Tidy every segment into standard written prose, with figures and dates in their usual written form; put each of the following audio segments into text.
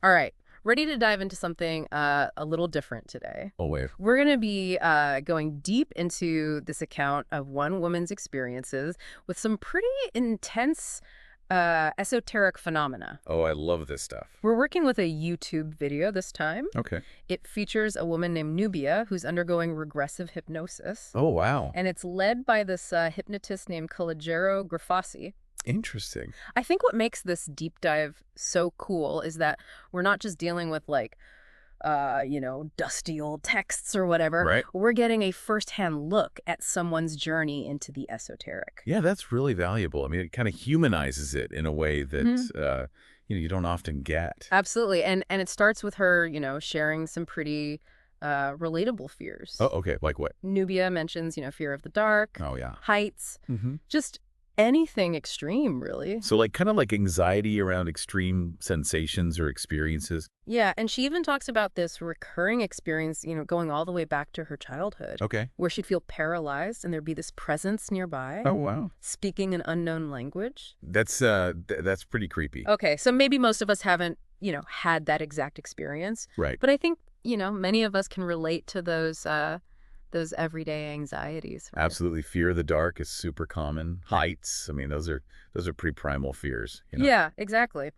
All right. Ready to dive into something a little different today. Oh, wait. We're going to be going deep into this account of one woman's experiences with some pretty intense esoteric phenomena. Oh, I love this stuff. We're working with a YouTube video this time. Okay. It features a woman named Nubia who's undergoing regressive hypnosis. Oh, wow. And it's led by this hypnotist named Calogero Grifasi. Interesting. I think what makes this deep dive so cool is that we're not just dealing with dusty old texts or whatever. Right. We're getting a firsthand look at someone's journey into the esoteric. Yeah, that's really valuable. I mean, it kind of humanizes it in a way that, you don't often get. Absolutely. And it starts with her, sharing some pretty relatable fears. Oh, okay. Like what? Nubia mentions, fear of the dark, Oh, yeah. heights, Mm-hmm. just anything extreme, really. So kind of like anxiety around extreme sensations or experiences. Yeah, and she even talks about this recurring experience, going all the way back to her childhood, Okay. where she'd feel paralyzed and there'd be this presence nearby, Oh, wow. speaking an unknown language. That's pretty creepy. Okay, so maybe most of us haven't, had that exact experience, Right. but I think, many of us can relate to those everyday anxieties. Right? Absolutely. Fear of the dark is super common. Heights. I mean, those are pretty primal fears. Yeah, exactly.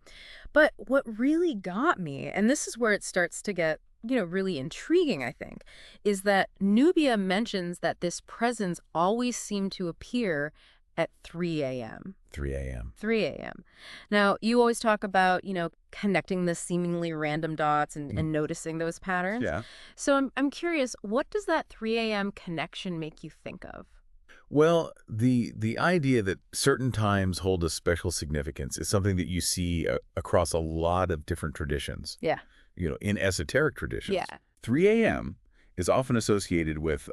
But what really got me, and this is where it starts to get, really intriguing, I think, is that Nubia mentions that this presence always seemed to appear at 3 a.m. 3 a.m. 3 a.m. Now, you always talk about, connecting the seemingly random dots and noticing those patterns. Yeah. So I'm curious, what does that 3 a.m. connection make you think of? Well, the idea that certain times hold a special significance is something that you see across a lot of different traditions. Yeah. In esoteric traditions. Yeah. 3 a.m. is often associated with,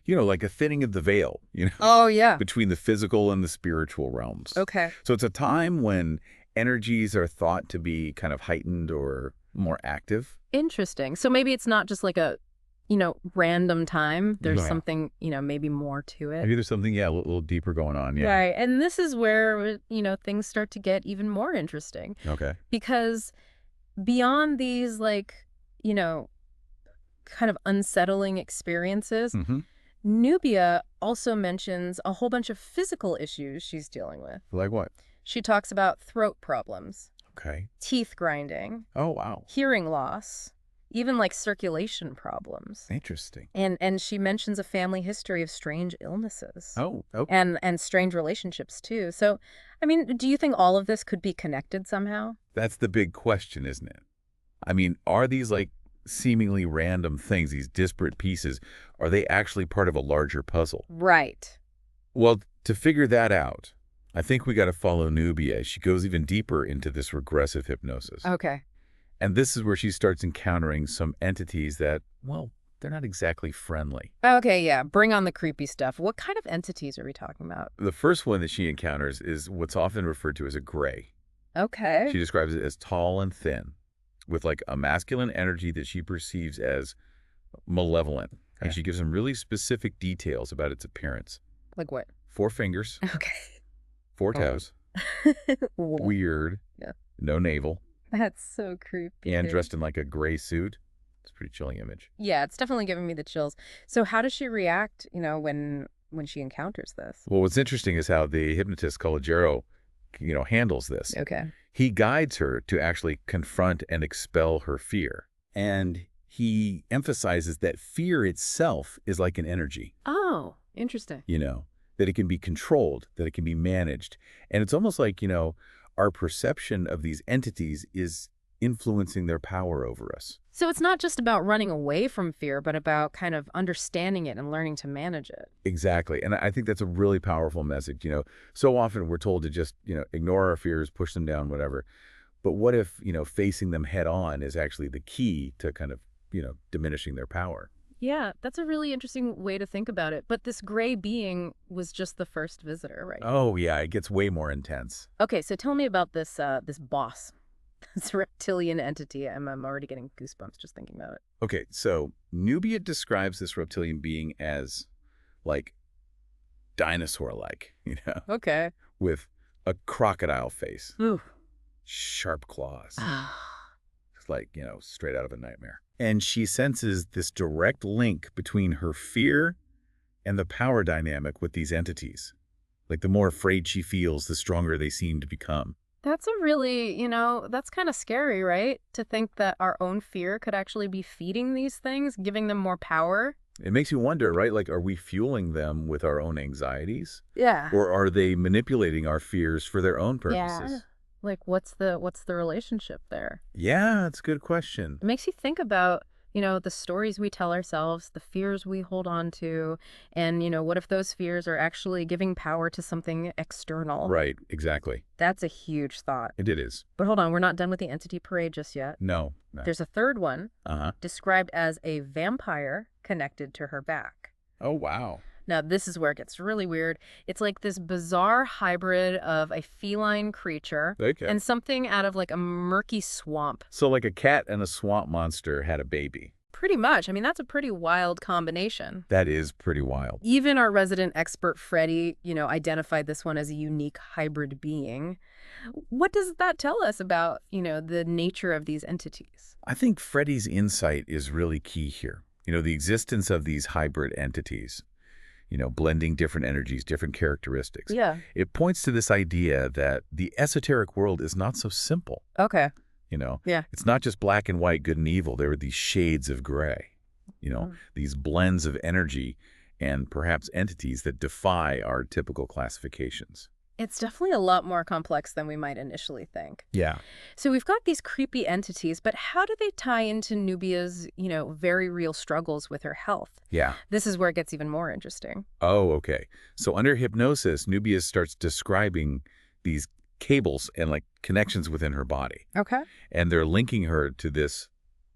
like a thinning of the veil, Oh, yeah. between the physical and the spiritual realms. Okay. So it's a time when energies are thought to be kind of heightened or more active. Interesting. So maybe it's not just like a, random time. There's Yeah. something, maybe more to it. Maybe there's something, a little deeper going on. Yeah. Right. And this is where, things start to get even more interesting. Okay. Because beyond these, kind of unsettling experiences, Mm-hmm. Nubia also mentions a whole bunch of physical issues she's dealing with. Like what? She talks about throat problems, Okay. teeth grinding, Oh, wow. hearing loss, even circulation problems. Interesting. And she mentions a family history of strange illnesses. Oh, okay. And strange relationships too. So, I mean, do you think all of this could be connected somehow? That's the big question, isn't it? I mean, are these seemingly random things, these disparate pieces, are they actually part of a larger puzzle? Right. Well, to figure that out, I think we got to follow Nubia. She goes even deeper into this regressive hypnosis. Okay. And this is where she starts encountering some entities that, well, they're not exactly friendly. Okay, yeah. Bring on the creepy stuff. What kind of entities are we talking about? The first one that she encounters is what's often referred to as a gray. Okay. She describes it as tall and thin, with a masculine energy that she perceives as malevolent. And Okay. she gives some really specific details about its appearance. Like what? 4 fingers, Okay. 4 toes, weird, Yeah. no navel, That's so creepy. and dressed in a gray suit. It's a pretty chilling image. Yeah, it's definitely giving me the chills. So how does she react, when she encounters this? Well, what's interesting is how the hypnotist Calogero, handles this. Okay. He guides her to actually confront and expel her fear. And he emphasizes that fear itself is like an energy, Oh, interesting. that it can be controlled, that it can be managed. And it's almost like, our perception of these entities is influencing their power over us. So it's not just about running away from fear, but about kind of understanding it and learning to manage it. Exactly. And I think that's a really powerful message. So often we're told to just, ignore our fears, push them down, whatever. But what if, facing them head on is actually the key to kind of, diminishing their power? Yeah, that's a really interesting way to think about it. But this gray being was just the first visitor, right? Oh, yeah. It gets way more intense. Okay, so tell me about this this boss, this reptilian entity. I'm already getting goosebumps just thinking about it. Okay. So Nubia describes this reptilian being as dinosaur-like, Okay. with a crocodile face, Ooh. sharp claws, like, straight out of a nightmare. And she senses this direct link between her fear and the power dynamic with these entities. Like the more afraid she feels, the stronger they seem to become. That's a really, that's kind of scary, right? To think that our own fear could actually be feeding these things, giving them more power. It makes you wonder, right? Like, are we fueling them with our own anxieties? Yeah. Or are they manipulating our fears for their own purposes? Yeah. Like, what's the relationship there? Yeah, that's a good question. It makes you think about, the stories we tell ourselves, the fears we hold on to, and, what if those fears are actually giving power to something external? Right, exactly. That's a huge thought. It is. But hold on, we're not done with the entity parade just yet. No. There's a third one, Uh-huh. described as a vampire connected to her back. Oh, wow. Now, this is where it gets really weird. It's like this bizarre hybrid of a feline creature Okay. and something out of like a murky swamp. So like a cat and a swamp monster had a baby. Pretty much. I mean, that's a pretty wild combination. That is pretty wild. Even our resident expert, Freddie, identified this one as a unique hybrid being. What does that tell us about, the nature of these entities? I think Freddie's insight is really key here. The existence of these hybrid entities, blending different energies, different characteristics. Yeah. It points to this idea that the esoteric world is not so simple. Okay. Yeah. It's not just black and white, good and evil. There are these shades of gray, these blends of energy and perhaps entities that defy our typical classifications. It's definitely a lot more complex than we might initially think. Yeah. So we've got these creepy entities, but how do they tie into Nubia's, very real struggles with her health? Yeah. This is where it gets even more interesting. Oh, okay. So under hypnosis, Nubia starts describing these cables and like connections within her body. Okay. And they're linking her to this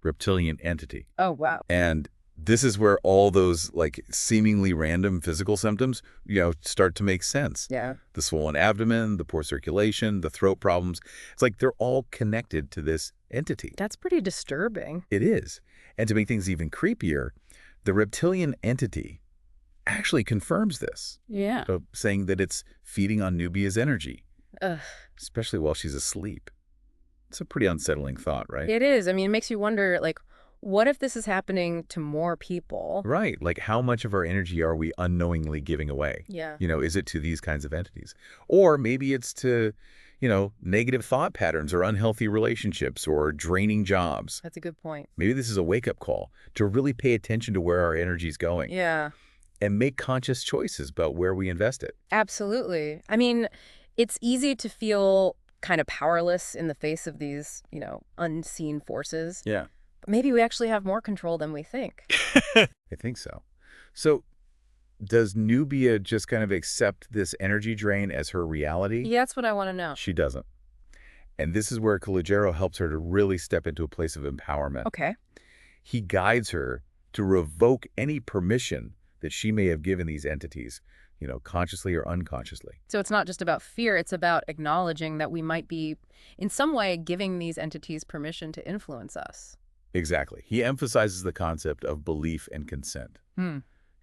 reptilian entity. Oh, wow. And this is where all those like seemingly random physical symptoms, start to make sense. Yeah. The swollen abdomen, the poor circulation, the throat problems. It's like they're all connected to this entity. That's pretty disturbing. It is. And to make things even creepier, the reptilian entity actually confirms this. Yeah. Saying that it's feeding on Nubia's energy, Ugh. especially while she's asleep. It's a pretty unsettling thought, right? It is. I mean, it makes you wonder, like, what if this is happening to more people? Right. Like how much of our energy are we unknowingly giving away? Yeah. Is it to these kinds of entities? Or maybe it's to, negative thought patterns or unhealthy relationships or draining jobs. That's a good point. Maybe this is a wake-up call to really pay attention to where our energy is going. Yeah. And make conscious choices about where we invest it. Absolutely. I mean, it's easy to feel kind of powerless in the face of these, unseen forces. Yeah. Maybe we actually have more control than we think. I think so. So does Nubia just kind of accept this energy drain as her reality? Yeah, that's what I want to know. She doesn't. And this is where Calogero helps her to really step into a place of empowerment. Okay. He guides her to revoke any permission that she may have given these entities, consciously or unconsciously. So it's not just about fear, it's about acknowledging that we might be, in some way, giving these entities permission to influence us. Exactly. He emphasizes the concept of belief and consent.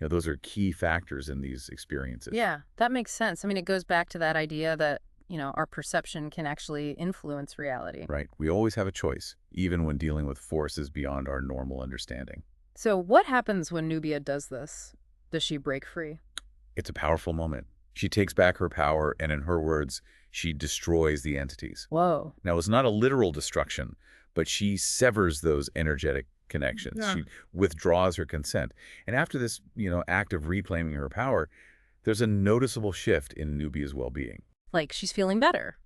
Those are key factors in these experiences. Yeah, that makes sense. I mean, it goes back to that idea that, our perception can actually influence reality. Right. We always have a choice, even when dealing with forces beyond our normal understanding. So what happens when Nubia does this? Does she break free? It's a powerful moment. She takes back her power, and in her words, she destroys the entities. Whoa. Now, it's not a literal destruction, but she severs those energetic connections. Yeah. She withdraws her consent. And after this, act of reclaiming her power, there's a noticeable shift in Nubia's well-being. Like she's feeling better.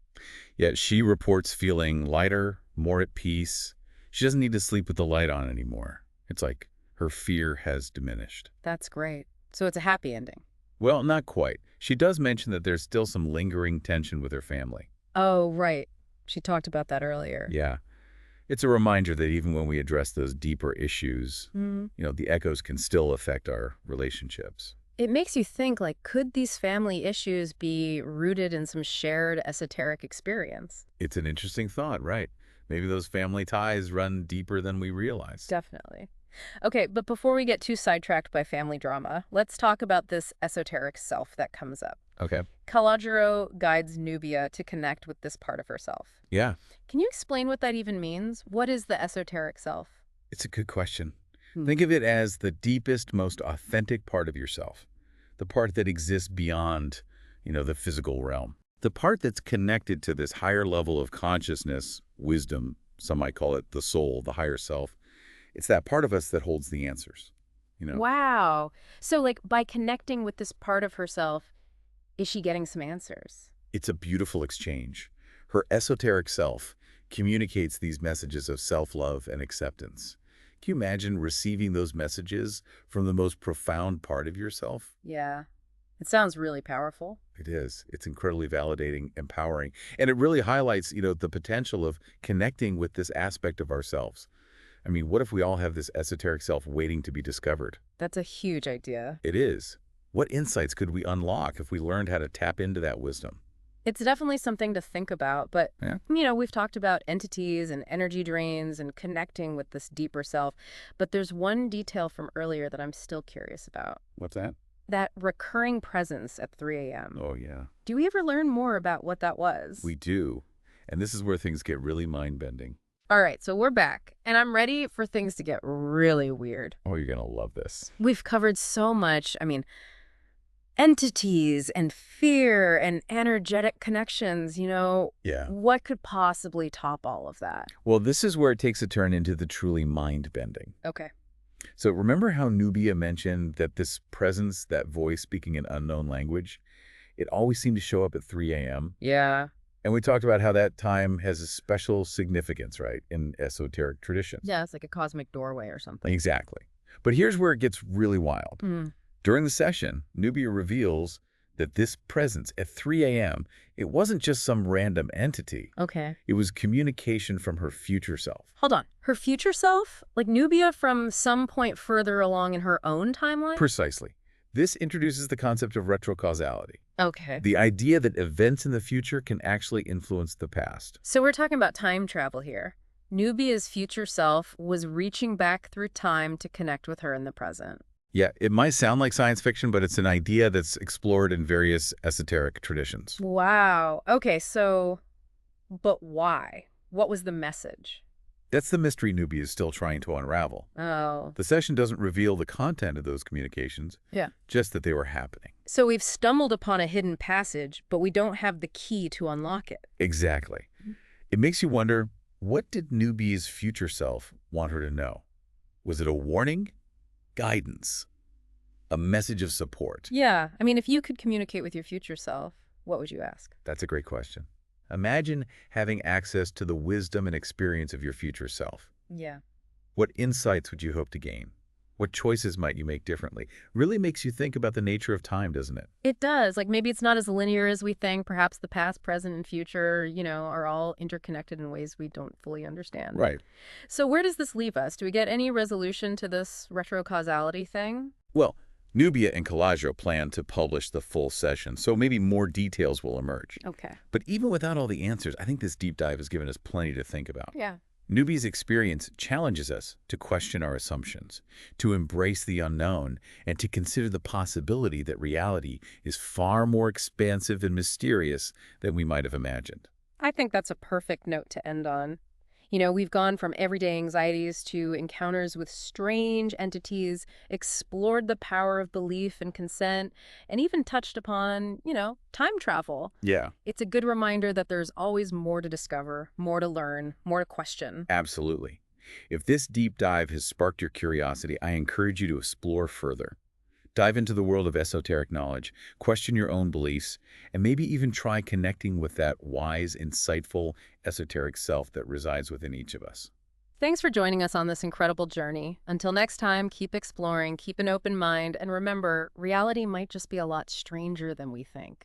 Yeah, she reports feeling lighter, more at peace. She doesn't need to sleep with the light on anymore. It's like her fear has diminished. That's great. So it's a happy ending. Well, not quite. She does mention that there's still some lingering tension with her family. Oh, right. She talked about that earlier. Yeah. It's a reminder that even when we address those deeper issues, the echoes can still affect our relationships. It makes you think, like, could these family issues be rooted in some shared esoteric experience? It's an interesting thought, right? Maybe those family ties run deeper than we realize. Definitely. Okay, but before we get too sidetracked by family drama, let's talk about this esoteric self that comes up. Okay. Calogero guides Nubia to connect with this part of herself. Yeah, Can you explain what that even means? What is the esoteric self? it's a good question. Hmm. Think of it as the deepest, most authentic part of yourself, the part that exists beyond, the physical realm. The part that's connected to this higher level of consciousness, wisdom, some might call it the soul, the higher self. It's that part of us that holds the answers, you know? Wow. So, like, by connecting with this part of herself, is she getting some answers? It's a beautiful exchange. Her esoteric self communicates these messages of self-love and acceptance. Can you imagine receiving those messages from the most profound part of yourself? Yeah. It sounds really powerful. It is. It's incredibly validating, empowering, and it really highlights, the potential of connecting with this aspect of ourselves. I mean, what if we all have this esoteric self waiting to be discovered? That's a huge idea. It is. What insights could we unlock if we learned how to tap into that wisdom? It's definitely something to think about, but, Yeah. we've talked about entities and energy drains and connecting with this deeper self, but there's one detail from earlier that I'm still curious about. What's that? That recurring presence at 3 a.m. Oh, yeah. Do we ever learn more about what that was? We do. And this is where things get really mind-bending. All right, so we're back, and I'm ready for things to get really weird. Oh, you're going to love this. We've covered so much. Entities and fear and energetic connections, Yeah. what could possibly top all of that? Well, this is where it takes a turn into the truly mind-bending. Okay. So remember how Nubia mentioned that this presence, that voice speaking an unknown language, it always seemed to show up at 3 a.m.? Yeah. And we talked about how that time has a special significance, right, in esoteric traditions. Yeah, it's like a cosmic doorway or something. Exactly. But here's where it gets really wild. Mm. During the session, Nubia reveals that this presence at 3 a.m., it wasn't just some random entity. Okay. It was communication from her future self. Hold on. Her future self? Like Nubia from some point further along in her own timeline? Precisely. This introduces the concept of retrocausality. Okay. The idea that events in the future can actually influence the past. So we're talking about time travel here. Nubia's future self was reaching back through time to connect with her in the present. Yeah, it might sound like science fiction, but it's an idea that's explored in various esoteric traditions. Wow. Okay, but why? What was the message? That's the mystery Nubia is still trying to unravel. Oh. The session doesn't reveal the content of those communications, Yeah. just that they were happening. So we've stumbled upon a hidden passage, but we don't have the key to unlock it. Exactly. It makes you wonder, what did Nubia's future self want her to know? Was it a warning? Guidance? A message of support? Yeah. If you could communicate with your future self, what would you ask? That's a great question. Imagine having access to the wisdom and experience of your future self. Yeah. What insights would you hope to gain? What choices might you make differently? Really makes you think about the nature of time, doesn't it? It does. Like maybe it's not as linear as we think. Perhaps the past, present, and future, are all interconnected in ways we don't fully understand. Right. So where does this leave us? Do we get any resolution to this retrocausality thing? Well, Nubia and Calogero plan to publish the full session, so maybe more details will emerge. Okay. But even without all the answers, I think this deep dive has given us plenty to think about. Yeah. Nubia's experience challenges us to question our assumptions, to embrace the unknown, and to consider the possibility that reality is far more expansive and mysterious than we might have imagined. I think that's a perfect note to end on. We've gone from everyday anxieties to encounters with strange entities, explored the power of belief and consent, and even touched upon, time travel. Yeah, It's a good reminder that there's always more to discover, more to learn, more to question. absolutely. If this deep dive has sparked your curiosity, I encourage you to explore further. Dive into the world of esoteric knowledge, question your own beliefs, and maybe even try connecting with that wise, insightful, esoteric self that resides within each of us. Thanks for joining us on this incredible journey. Until next time, keep exploring, keep an open mind, and remember, reality might just be a lot stranger than we think.